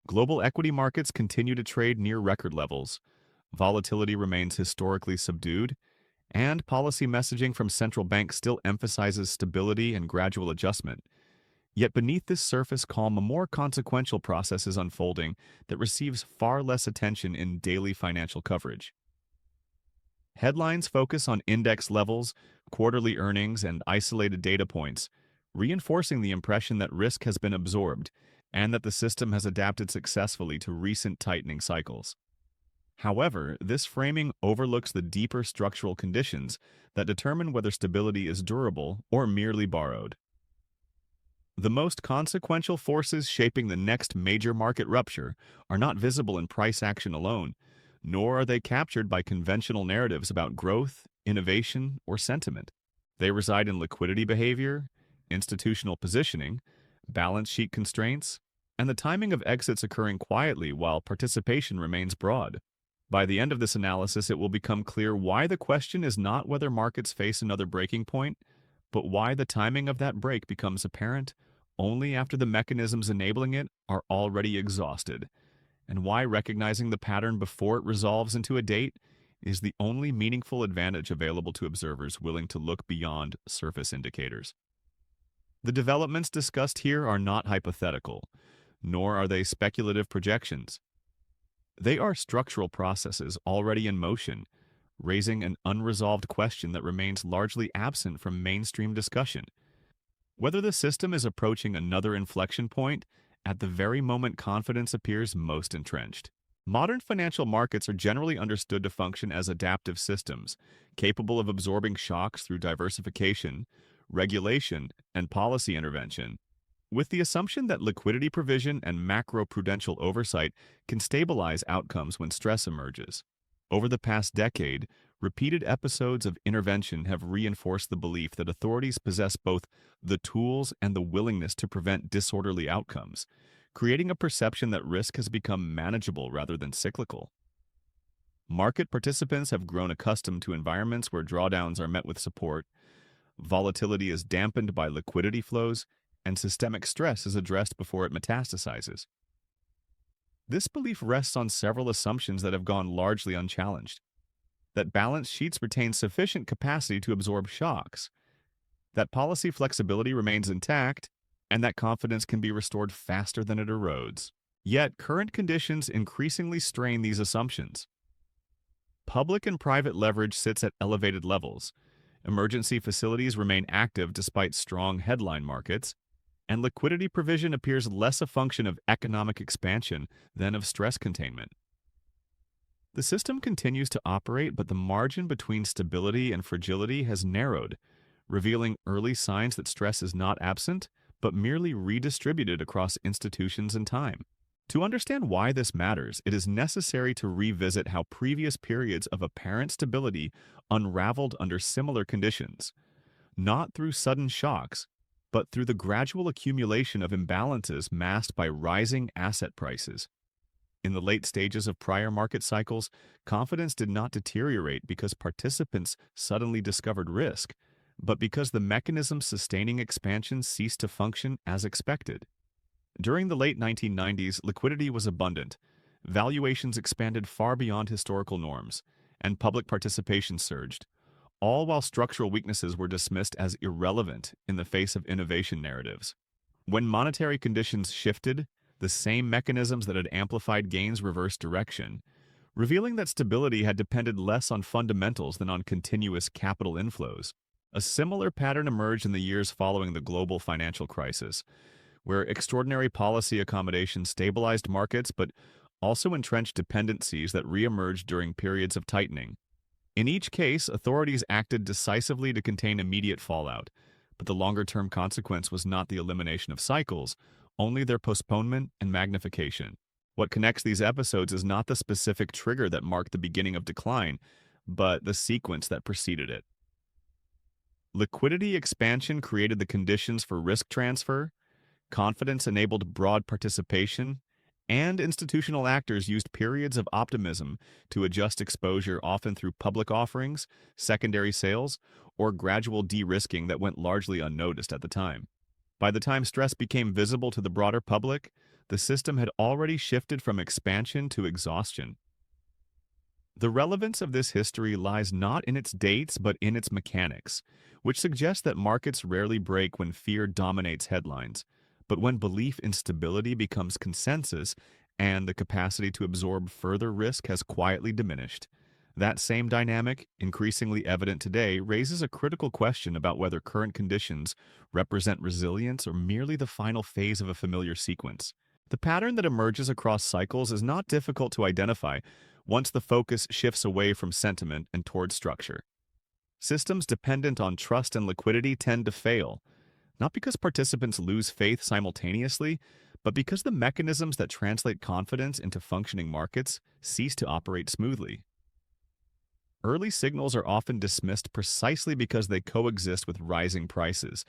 Global equity markets continue to trade near record levels. Volatility remains historically subdued, and policy messaging from central banks still emphasizes stability and gradual adjustment. Yet beneath this surface calm, a more consequential process is unfolding that receives far less attention in daily financial coverage. Headlines focus on index levels, quarterly earnings, and isolated data points, reinforcing the impression that risk has been absorbed and that the system has adapted successfully to recent tightening cycles. However, this framing overlooks the deeper structural conditions that determine whether stability is durable or merely borrowed. The most consequential forces shaping the next major market rupture are not visible in price action alone, nor are they captured by conventional narratives about growth, innovation, or sentiment. They reside in liquidity behavior, institutional positioning, balance sheet constraints, and the timing of exits occurring quietly while participation remains broad. By the end of this analysis, it will become clear why the question is not whether markets face another breaking point, but why the timing of that break becomes apparent only after the mechanisms enabling it are already exhausted, and why recognizing the pattern before it resolves into a date is the only meaningful advantage available to observers willing to look beyond surface indicators. The developments discussed here are not hypothetical, nor are they speculative projections. They are structural processes already in motion, raising an unresolved question that remains largely absent from mainstream discussion: whether the system is approaching another inflection point at the very moment confidence appears most entrenched. Modern financial markets are generally understood to function as adaptive systems, capable of absorbing shocks through diversification, regulation, and policy intervention, with the assumption that liquidity provision and macro-prudential oversight can stabilize outcomes when stress emerges. Over the past decade, repeated episodes of intervention have reinforced the belief that authorities possess both the tools and the willingness to prevent disorderly outcomes, creating a perception that risk has become manageable rather than cyclical. Market participants have grown accustomed to environments where drawdowns are met with support, volatility is dampened by liquidity flows, and systemic stress is addressed before it metastasizes. This belief rests on several assumptions that have gone largely unchallenged: that balance sheets retain sufficient capacity to absorb shocks, that policy flexibility remains intact, and that confidence can be restored faster than it erodes. Yet, current conditions increasingly strain these assumptions. Public and private leverage sits at elevated levels, emergency facilities remain active despite strong headline markets, and liquidity provision appears less a function of economic expansion than of stress containment. The system continues to operate, but the margin between stability and fragility has narrowed, revealing early signs that stress is not absent, but merely redistributed across institutions and time. To understand why this matters, it is necessary to revisit how previous periods of apparent stability unraveled under similar conditions, not through sudden shocks, but through the gradual accumulation of imbalances masked by rising asset prices. In the late stages of prior market cycles, confidence did not deteriorate because participants suddenly discovered risk, but because the mechanisms sustaining expansion ceased to function as expected. During the late 1990s, liquidity was abundant, valuations expanded far beyond historical norms, and public participation surged, all while structural weaknesses were dismissed as irrelevant in the face of innovation narratives. When monetary conditions shifted, the same mechanisms that had amplified gains reversed direction, revealing that stability had depended less on fundamentals than on continuous capital inflows. A similar pattern emerged in the years following the global financial crisis, where extraordinary policy accommodation stabilized markets but also entrenched dependencies that reemerged during periods of tightening. In each case, authorities acted decisively to contain immediate fallout, but the longer-term consequence was not the elimination of cycles, only their postponement and magnification. What connects these episodes is not the specific trigger that marked the beginning of decline, but the sequence that preceded it. Liquidity expansion created the conditions for risk transfer, confidence enabled broad participation, and institutional actors used periods of optimism to adjust exposure, often through public offerings, secondary sales, or gradual de-risking that went largely unnoticed at the time. By the time stress became visible to the broader public, the system had already shifted from expansion to exhaustion. The relevance of this history lies not in its dates but in its mechanics, which suggests that markets rarely break when fear dominates headlines, but when belief in stability becomes consensus and the capacity to absorb further risk has quietly diminished. That same dynamic, increasingly evident today, raises a critical question about whether current conditions represent resilience or merely the final phase of a familiar sequence. The pattern that emerges across cycles is not difficult to identify once the focus shifts away from sentiment and toward structure. Systems dependent on trust and liquidity tend to fail, not because participants lose faith simultaneously, but because the mechanisms that translate confidence into functioning markets cease to operate smoothly. Early signals are often dismissed precisely because they coexist with rising prices,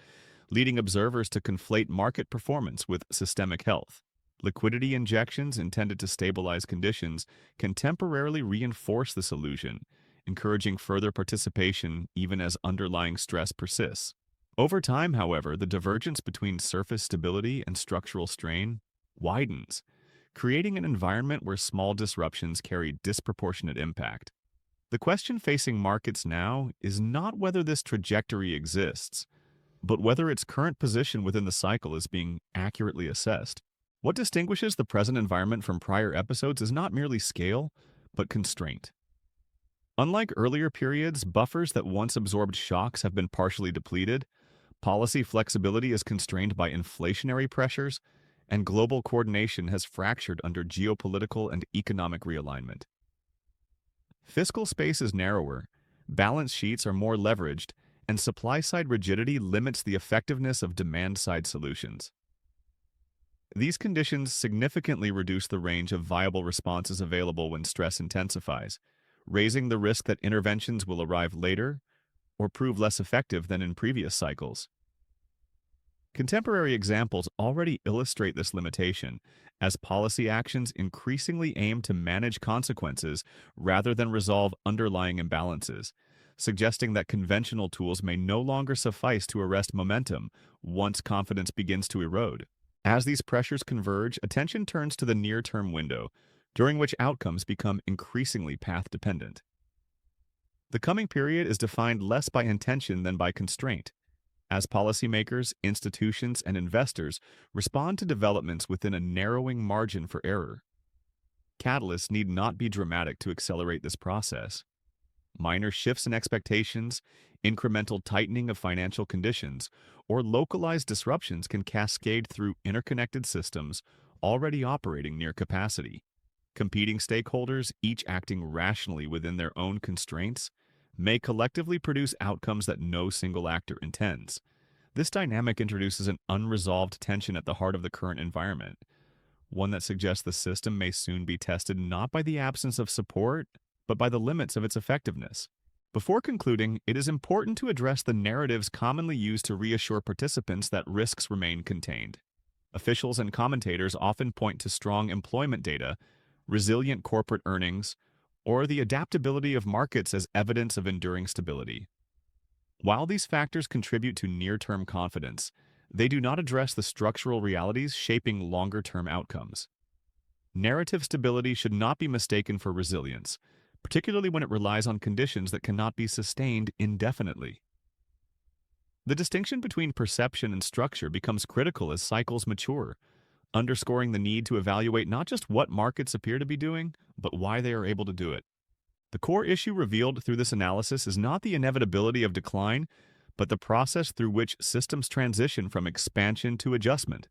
leading observers to conflate market performance with systemic health. Liquidity injections intended to stabilize conditions can temporarily reinforce this illusion, encouraging further participation even as underlying stress persists. Over time, however, the divergence between surface stability and structural strain widens, creating an environment where small disruptions carry disproportionate impact. The question facing markets now is not whether this trajectory exists, but whether its current position within the cycle is being accurately assessed. What distinguishes the present environment from prior episodes is not merely scale, but constraint. Unlike earlier periods, buffers that once absorbed shocks have been partially depleted, policy flexibility is constrained by inflationary pressures, and global coordination has fractured under geopolitical and economic realignment. Fiscal space is narrower, balance sheets are more leveraged, and supply-side rigidity limits the effectiveness of demand-side solutions. These conditions significantly reduce the range of viable responses available when stress intensifies, raising the risk that interventions will arrive later or prove less effective than in previous cycles. Contemporary examples already illustrate this limitation, as policy actions increasingly aim to manage consequences rather than resolve underlying imbalances, suggesting that conventional tools may no longer suffice to arrest momentum once confidence begins to erode. As these pressures converge, attention turns to the near-term window, during which outcomes become increasingly path-dependent. The coming period is defined less by intention than by constraint, as policymakers, institutions, and investors respond to developments within a narrowing margin for error. Catalysts need not be dramatic to accelerate this process. Minor shifts in expectations, incremental tightening of financial conditions, or localized disruptions can cascade through interconnected systems already operating near capacity. Competing stakeholders, each acting rationally within their own constraints, may collectively produce outcomes that no single actor intends. This dynamic introduces an unresolved tension at the heart of the current environment, one that suggests the system may soon be tested not by the absence of support, but by the limits of its effectiveness. Before concluding, it is important to address the narratives commonly used to reassure participants that risks remain contained. Officials and commentators often point to strong employment data, resilient corporate earnings, or the adaptability of markets as evidence of enduring stability. While these factors contribute to near-term confidence, they do not address the structural realities shaping longer-term outcomes. Narrative stability should not be mistaken for resilience, particularly when it relies on conditions that cannot be sustained indefinitely. The distinction between perception and structure becomes critical as cycles mature, underscoring the need to evaluate not just what markets appear to be doing, but why they are able to do it. The core issue revealed through this analysis is not the inevitability of decline, but the process through which systems transition from expansion to adjustment.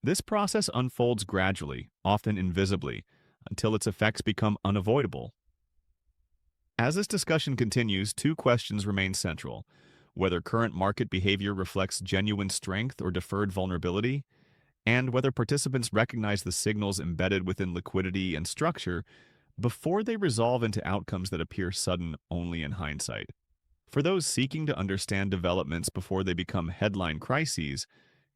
This process unfolds gradually, often invisibly, until its effects become unavoidable. As this discussion continues, two questions remain central: whether current market behavior reflects genuine strength or deferred vulnerability, and whether participants recognize the signals embedded within liquidity and structure before they resolve into outcomes that appear sudden only in hindsight. For those seeking to understand developments before they become headline crises,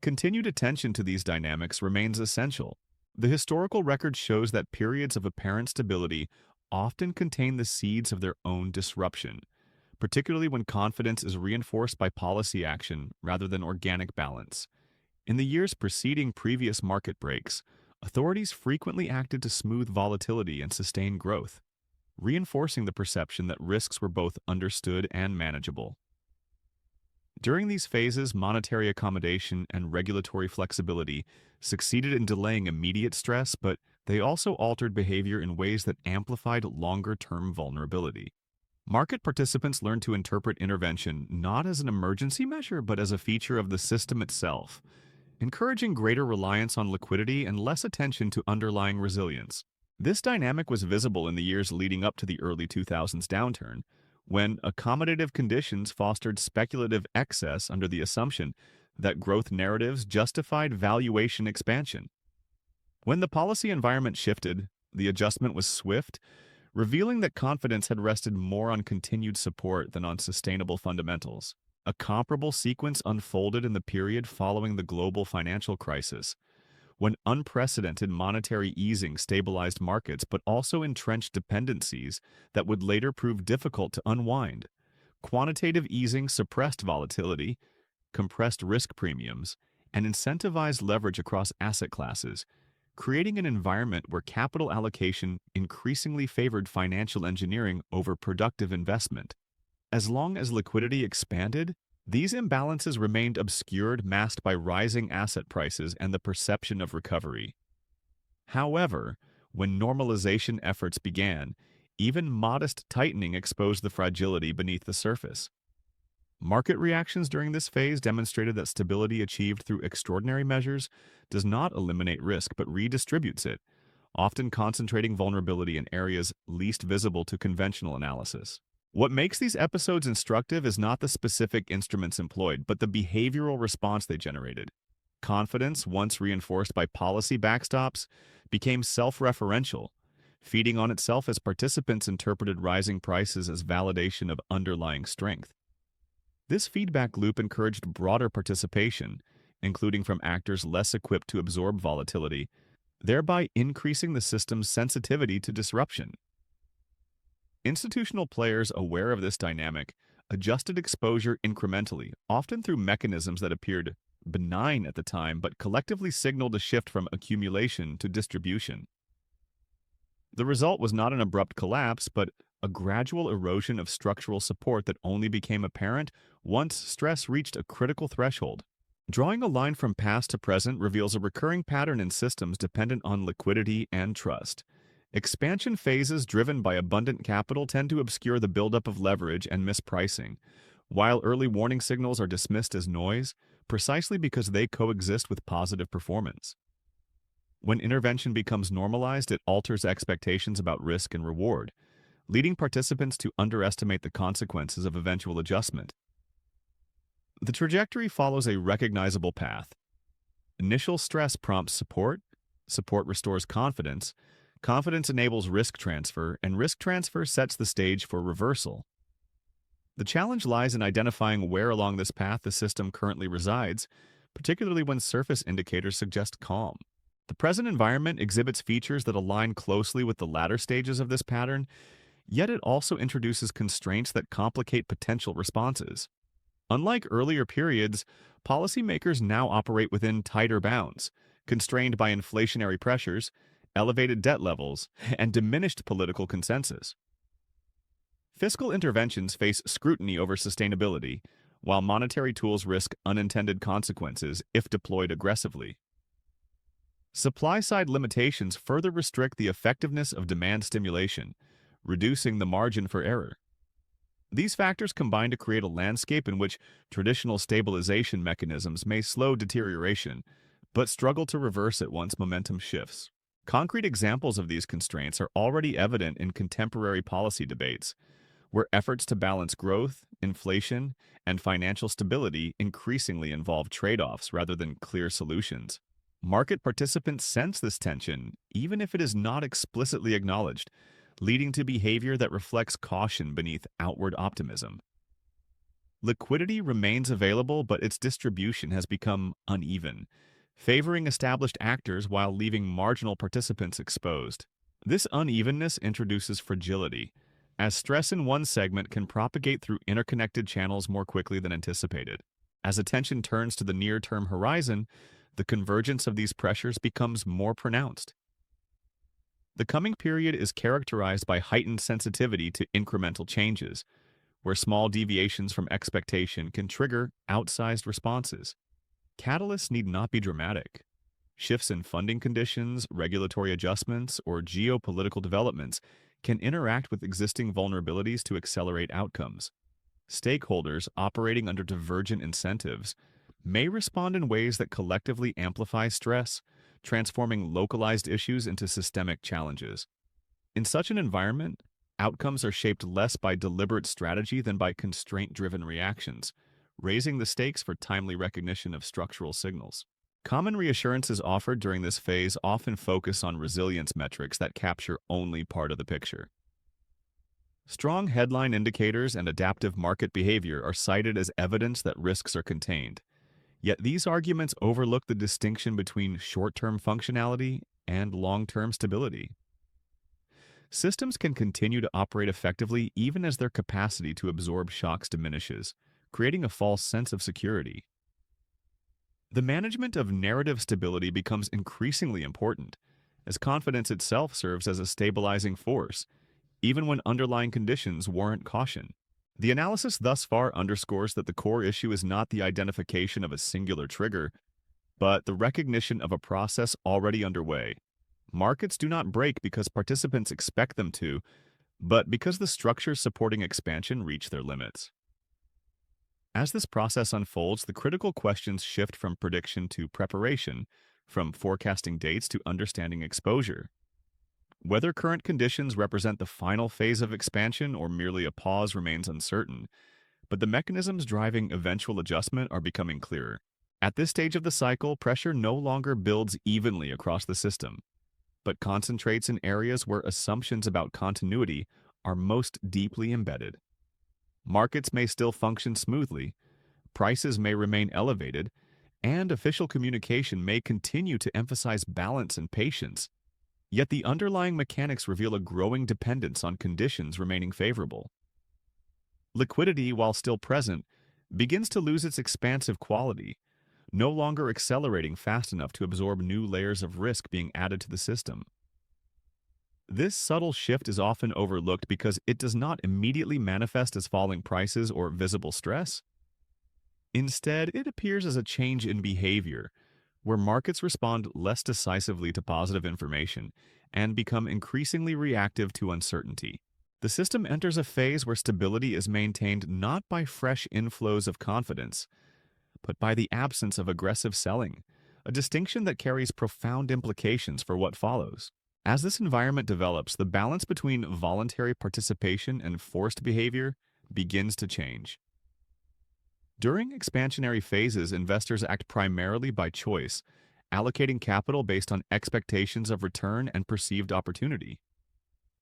continued attention to these dynamics remains essential. The historical record shows that periods of apparent stability often contain the seeds of their own disruption, particularly when confidence is reinforced by policy action rather than organic balance. In the years preceding previous market breaks, authorities frequently acted to smooth volatility and sustain growth, reinforcing the perception that risks were both understood and manageable. During these phases, monetary accommodation and regulatory flexibility succeeded in delaying immediate stress, but they also altered behavior in ways that amplified longer-term vulnerability. Market participants learned to interpret intervention not as an emergency measure, but as a feature of the system itself, encouraging greater reliance on liquidity and less attention to underlying resilience. This dynamic was visible in the years leading up to the early 2000s downturn, when accommodative conditions fostered speculative excess under the assumption that growth narratives justified valuation expansion. When the policy environment shifted, the adjustment was swift, revealing that confidence had rested more on continued support than on sustainable fundamentals. A comparable sequence unfolded in the period following the global financial crisis, when unprecedented monetary easing stabilized markets but also entrenched dependencies that would later prove difficult to unwind. Quantitative easing suppressed volatility, compressed risk premiums, and incentivized leverage across asset classes, creating an environment where capital allocation increasingly favored financial engineering over productive investment. As long as liquidity expanded, these imbalances remained obscured, masked by rising asset prices and the perception of recovery. However, when normalization efforts began, even modest tightening exposed the fragility beneath the surface. Market reactions during this phase demonstrated that stability achieved through extraordinary measures does not eliminate risk but redistributes it, often concentrating vulnerability in areas least visible to conventional analysis. What makes these episodes instructive is not the specific instruments employed, but the behavioral response they generated. Confidence, once reinforced by policy backstops, became self-referential, feeding on itself as participants interpreted rising prices as validation of underlying strength. This feedback loop encouraged broader participation, including from actors less equipped to absorb volatility, thereby increasing the system's sensitivity to disruption. Institutional players aware of this dynamic adjusted exposure incrementally, often through mechanisms that appeared benign at the time but collectively signaled a shift from accumulation to distribution. The result was not an abrupt collapse, but a gradual erosion of structural support that only became apparent once stress reached a critical threshold. Drawing a line from past to present reveals a recurring pattern in systems dependent on liquidity and trust. Expansion phases driven by abundant capital tend to obscure the buildup of leverage and mispricing, while early warning signals are dismissed as noise, precisely because they coexist with positive performance. When intervention becomes normalized, it alters expectations about risk and reward, leading participants to underestimate the consequences of eventual adjustment. The trajectory follows a recognizable path. Initial stress prompts support, support restores confidence, confidence enables risk transfer, and risk transfer sets the stage for reversal. The challenge lies in identifying where along this path the system currently resides, particularly when surface indicators suggest calm. The present environment exhibits features that align closely with the latter stages of this pattern, yet it also introduces constraints that complicate potential responses. Unlike earlier periods, policymakers now operate within tighter bounds, constrained by inflationary pressures, elevated debt levels, and diminished political consensus. Fiscal interventions face scrutiny over sustainability, while monetary tools risk unintended consequences if deployed aggressively. Supply-side limitations further restrict the effectiveness of demand stimulation, reducing the margin for error. These factors combine to create a landscape in which traditional stabilization mechanisms may slow deterioration, but struggle to reverse it once momentum shifts. Concrete examples of these constraints are already evident in contemporary policy debates, where efforts to balance growth, inflation, and financial stability increasingly involve trade-offs rather than clear solutions. Market participants sense this tension, even if it is not explicitly acknowledged, leading to behavior that reflects caution beneath outward optimism. Liquidity remains available, but its distribution has become uneven, favoring established actors while leaving marginal participants exposed. This unevenness introduces fragility, as stress in one segment can propagate through interconnected channels more quickly than anticipated. As attention turns to the near-term horizon, the convergence of these pressures becomes more pronounced. The coming period is characterized by heightened sensitivity to incremental changes, where small deviations from expectation can trigger outsized responses. Catalysts need not be dramatic. Shifts in funding conditions, regulatory adjustments, or geopolitical developments can interact with existing vulnerabilities to accelerate outcomes. Stakeholders operating under divergent incentives may respond in ways that collectively amplify stress, transforming localized issues into systemic challenges. In such an environment, outcomes are shaped less by deliberate strategy than by constraint-driven reactions, raising the stakes for timely recognition of structural signals. Common reassurances offered during this phase often focus on resilience metrics that capture only part of the picture. Strong headline indicators and adaptive market behavior are cited as evidence that risks are contained. Yet these arguments overlook the distinction between short-term functionality and long-term stability. Systems can continue to operate effectively even as their capacity to absorb shocks diminishes, creating a false sense of security. The management of narrative stability becomes increasingly important, as confidence itself serves as a stabilizing force, even when underlying conditions warrant caution. The analysis thus far underscores that the core issue is not the identification of a singular trigger, but the recognition of a process already underway. Markets do not break because participants expect them to, but because the structures supporting expansion reach their limits. As this process unfolds, the critical questions shift from prediction to preparation, from forecasting dates to understanding exposure. Whether current conditions represent the final phase of expansion or merely a pause remains uncertain, but the mechanisms driving eventual adjustment are becoming clearer. At this stage of the cycle, pressure no longer builds evenly across the system, but concentrates in areas where assumptions about continuity are most deeply embedded. Markets may still function smoothly, prices may remain elevated, and official communication may continue to emphasize balance and patience. Yet the underlying mechanics reveal a growing dependence on conditions remaining favorable. Liquidity, while still present, begins to lose its expansive quality, no longer accelerating fast enough to absorb new layers of risk being added to the system. This subtle shift is often overlooked because it does not immediately manifest as falling prices or visible stress. Instead, it appears as a change in behavior, where markets respond less decisively to positive information and become increasingly reactive to uncertainty. The system enters a phase where stability is maintained not by fresh inflows of confidence, but by the absence of aggressive selling, a distinction that carries profound implications for what follows. As this environment develops, the balance between voluntary participation and forced behavior begins to change. During expansionary phases, investors act primarily by choice, allocating capital based on expectations of return and perceived opportunity.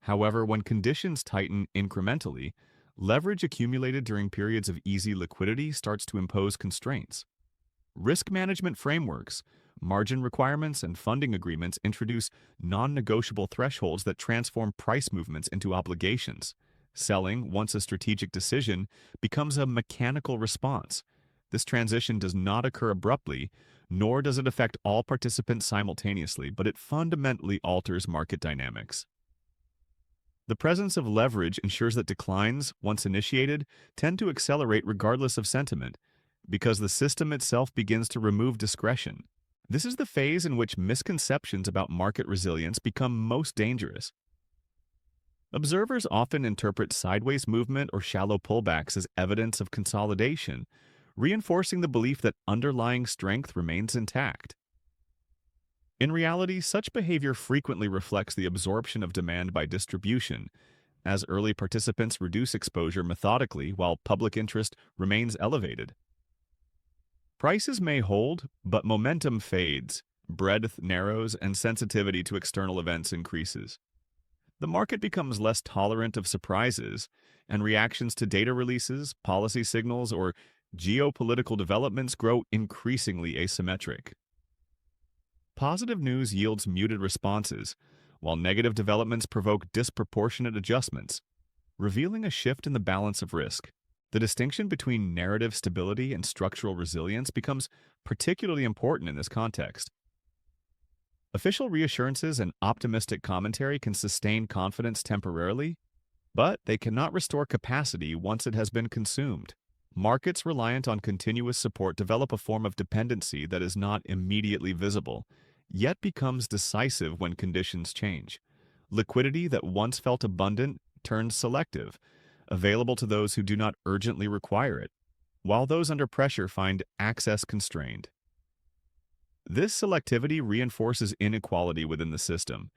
However, when conditions tighten incrementally, leverage accumulated during periods of easy liquidity starts to impose constraints. Risk management frameworks, margin requirements, and funding agreements introduce non-negotiable thresholds that transform price movements into obligations. Selling, once a strategic decision, becomes a mechanical response. This transition does not occur abruptly, nor does it affect all participants simultaneously, but it fundamentally alters market dynamics. The presence of leverage ensures that declines, once initiated, tend to accelerate regardless of sentiment, because the system itself begins to remove discretion. This is the phase in which misconceptions about market resilience become most dangerous. Observers often interpret sideways movement or shallow pullbacks as evidence of consolidation, reinforcing the belief that underlying strength remains intact. In reality, such behavior frequently reflects the absorption of demand by distribution, as early participants reduce exposure methodically while public interest remains elevated. Prices may hold, but momentum fades, breadth narrows, and sensitivity to external events increases. The market becomes less tolerant of surprises, and reactions to data releases, policy signals, or geopolitical developments grow increasingly asymmetric. Positive news yields muted responses, while negative developments provoke disproportionate adjustments, revealing a shift in the balance of risk. The distinction between narrative stability and structural resilience becomes particularly important in this context. Official reassurances and optimistic commentary can sustain confidence temporarily, but they cannot restore capacity once it has been consumed. Markets reliant on continuous support develop a form of dependency that is not immediately visible, yet becomes decisive when conditions change. Liquidity that once felt abundant turns selective, available to those who do not urgently require it, while those under pressure find access constrained. This selectivity reinforces inequality within the system,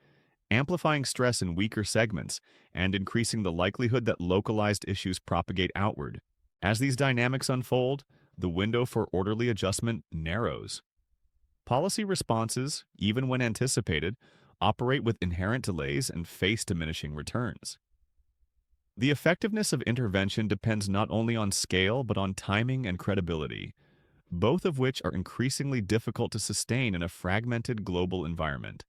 amplifying stress in weaker segments and increasing the likelihood that localized issues propagate outward. As these dynamics unfold, the window for orderly adjustment narrows. Policy responses, even when anticipated, operate with inherent delays and face diminishing returns. The effectiveness of intervention depends not only on scale but on timing and credibility, both of which are increasingly difficult to sustain in a fragmented global environment.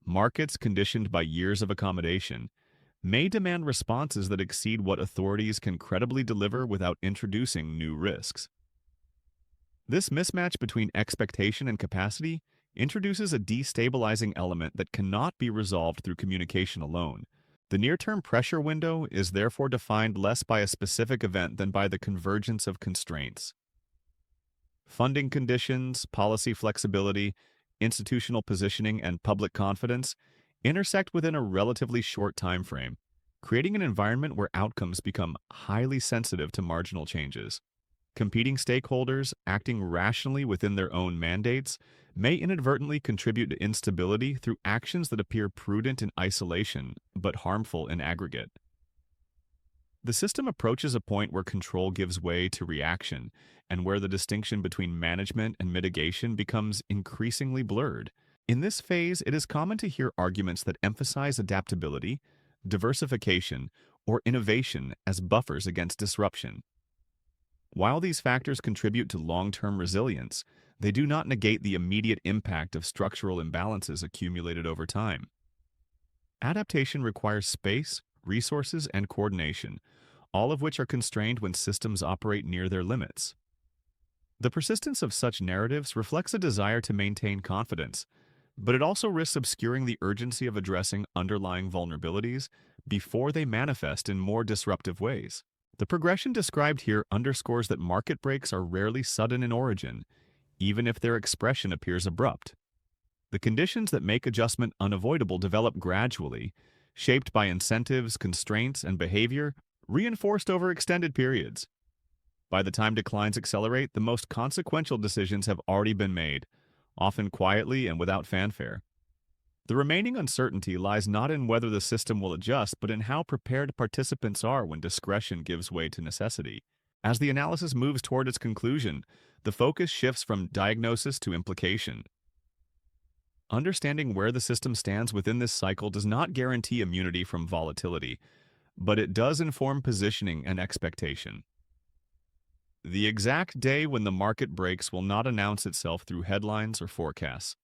Markets conditioned by years of accommodation may demand responses that exceed what authorities can credibly deliver without introducing new risks. This mismatch between expectation and capacity introduces a destabilizing element that cannot be resolved through communication alone. The near-term pressure window is therefore defined less by a specific event than by the convergence of constraints. Funding conditions, policy flexibility, institutional positioning, and public confidence intersect within a relatively short time frame, creating an environment where outcomes become highly sensitive to marginal changes. Competing stakeholders, acting rationally within their own mandates, may inadvertently contribute to instability through actions that appear prudent in isolation but harmful in aggregate. The system approaches a point where control gives way to reaction, and where the distinction between management and mitigation becomes increasingly blurred. In this phase, it is common to hear arguments that emphasize adaptability, diversification, or innovation as buffers against disruption. While these factors contribute to long-term resilience, they do not negate the immediate impact of structural imbalances accumulated over time. Adaptation requires space, resources, and coordination, all of which are constrained when systems operate near their limits. The persistence of such narratives reflects a desire to maintain confidence, but it also risks obscuring the urgency of addressing underlying vulnerabilities before they manifest in more disruptive ways. The progression described here underscores that market breaks are rarely sudden in origin, even if their expression appears abrupt. The conditions that make adjustment unavoidable develop gradually, shaped by incentives, constraints, and behavior reinforced over extended periods. By the time declines accelerate, the most consequential decisions have already been made, often quietly and without fanfare. The remaining uncertainty lies not in whether the system will adjust, but in how prepared participants are when discretion gives way to necessity. As the analysis moves toward its conclusion, the focus shifts from diagnosis to implication. Understanding where the system stands within this cycle does not guarantee immunity from volatility, but it does inform positioning and expectation. The exact day when the market breaks will not announce itself through headlines or forecasts.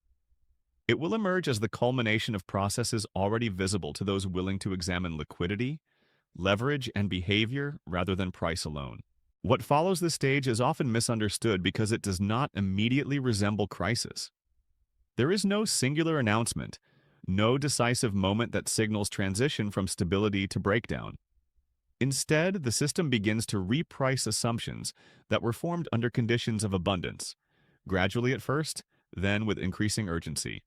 It will emerge as the culmination of processes already visible to those willing to examine liquidity, leverage, and behavior rather than price alone. What follows this stage is often misunderstood because it does not immediately resemble crisis. There is no singular announcement, no decisive moment that signals transition from stability to breakdown. Instead, the system begins to reprice assumptions that were formed under conditions of abundance, gradually at first, then with increasing urgency.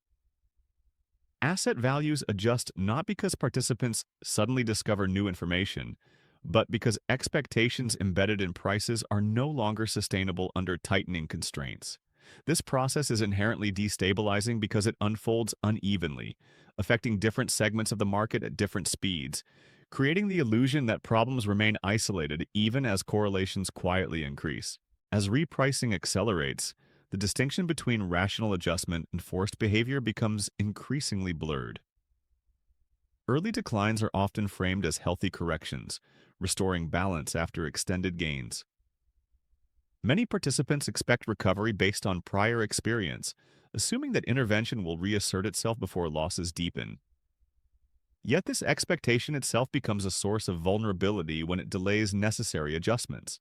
Asset values adjust not because participants suddenly discover new information, but because expectations embedded in prices are no longer sustainable under tightening constraints. This process is inherently destabilizing because it unfolds unevenly, affecting different segments of the market at different speeds, creating the illusion that problems remain isolated even as correlations quietly increase. As repricing accelerates, the distinction between rational adjustment and forced behavior becomes increasingly blurred. Early declines are often framed as healthy corrections, restoring balance after extended gains. Many participants expect recovery based on prior experience, assuming that intervention will reassert itself before losses deepen. Yet this expectation itself becomes a source of vulnerability when it delays necessary adjustments.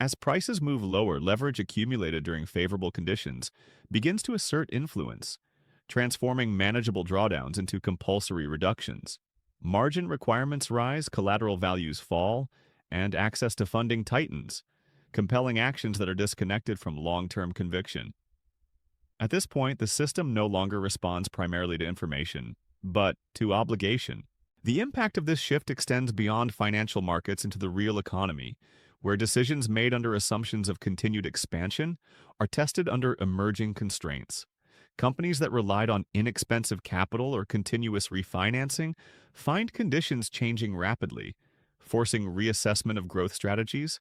As prices move lower, leverage accumulated during favorable conditions begins to assert influence, transforming manageable drawdowns into compulsory reductions. Margin requirements rise, collateral values fall, and access to funding tightens, compelling actions that are disconnected from long-term conviction. At this point, the system no longer responds primarily to information, but to obligation. The impact of this shift extends beyond financial markets into the real economy, where decisions made under assumptions of continued expansion are tested under emerging constraints. Companies that relied on inexpensive capital or continuous refinancing find conditions changing rapidly, forcing reassessment of growth strategies,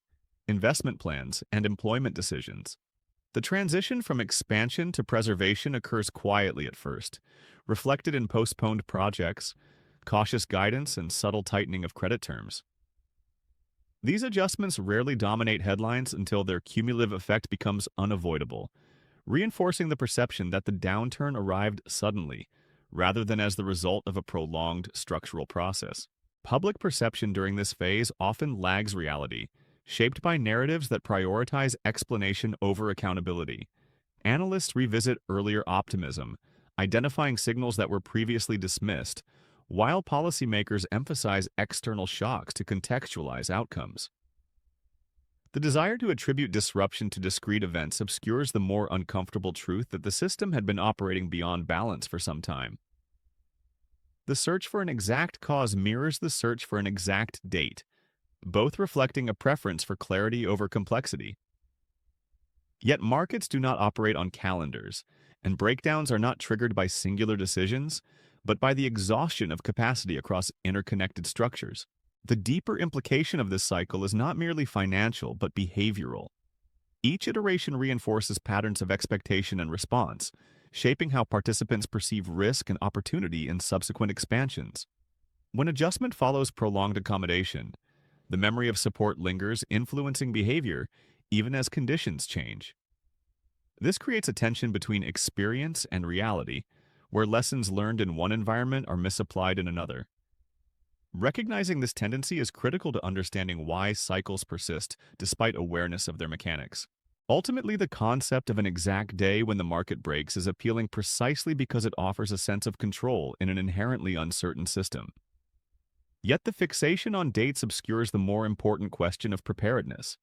investment plans, and employment decisions. The transition from expansion to preservation occurs quietly at first, reflected in postponed projects, cautious guidance, and subtle tightening of credit terms. These adjustments rarely dominate headlines until their cumulative effect becomes unavoidable, reinforcing the perception that the downturn arrived suddenly, rather than as the result of a prolonged structural process. Public perception during this phase often lags reality, shaped by narratives that prioritize explanation over accountability. Analysts revisit earlier optimism, identifying signals that were previously dismissed, while policymakers emphasize external shocks to contextualize outcomes. The desire to attribute disruption to discrete events obscures the more uncomfortable truth that the system had been operating beyond balance for some time. The search for an exact cause mirrors the search for an exact date, both reflecting a preference for clarity over complexity. Yet markets do not operate on calendars, and breakdowns are not triggered by singular decisions, but by the exhaustion of capacity across interconnected structures. The deeper implication of this cycle is not merely financial, but behavioral. Each iteration reinforces patterns of expectation and response, shaping how participants perceive risk and opportunity in subsequent expansions. When adjustment follows prolonged accommodation, the memory of support lingers, influencing behavior even as conditions change. This creates a tension between experience and reality, where lessons learned in one environment are misapplied in another. Recognizing this tendency is critical to understanding why cycles persist despite awareness of their mechanics. Ultimately, the concept of an exact day when the market breaks is appealing precisely because it offers a sense of control in an inherently uncertain system. Yet the fixation on dates obscures the more important question of preparedness.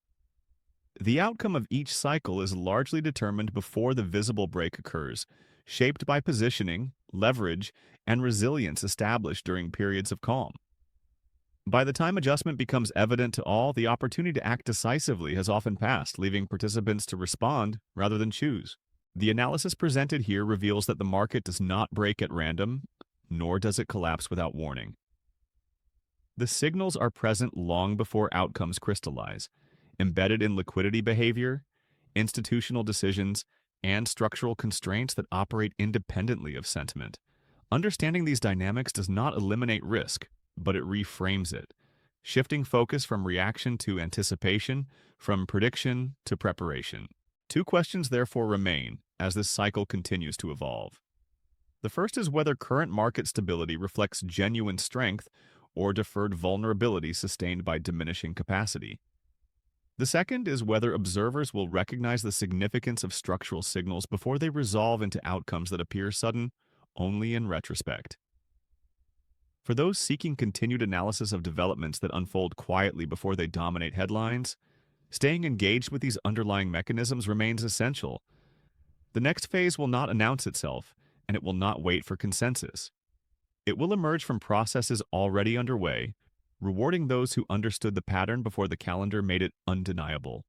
The outcome of each cycle is largely determined before the visible break occurs, shaped by positioning, leverage, and resilience established during periods of calm. By the time adjustment becomes evident to all, the opportunity to act decisively has often passed, leaving participants to respond rather than choose. The analysis presented here reveals that the market does not break at random, nor does it collapse without warning. The signals are present long before outcomes crystallize, embedded in liquidity behavior, institutional decisions, and structural constraints that operate independently of sentiment. Understanding these dynamics does not eliminate risk, but it reframes it, shifting focus from reaction to anticipation, from prediction to preparation. Two questions therefore remain as this cycle continues to evolve. The first is whether current market stability reflects genuine strength or deferred vulnerability sustained by diminishing capacity. The second is whether observers will recognize the significance of structural signals before they resolve into outcomes that appear sudden only in retrospect. For those seeking continued analysis of developments that unfold quietly before they dominate headlines, staying engaged with these underlying mechanisms remains essential. The next phase will not announce itself, and it will not wait for consensus. It will emerge from processes already underway, rewarding those who understood the pattern before the calendar made it undeniable.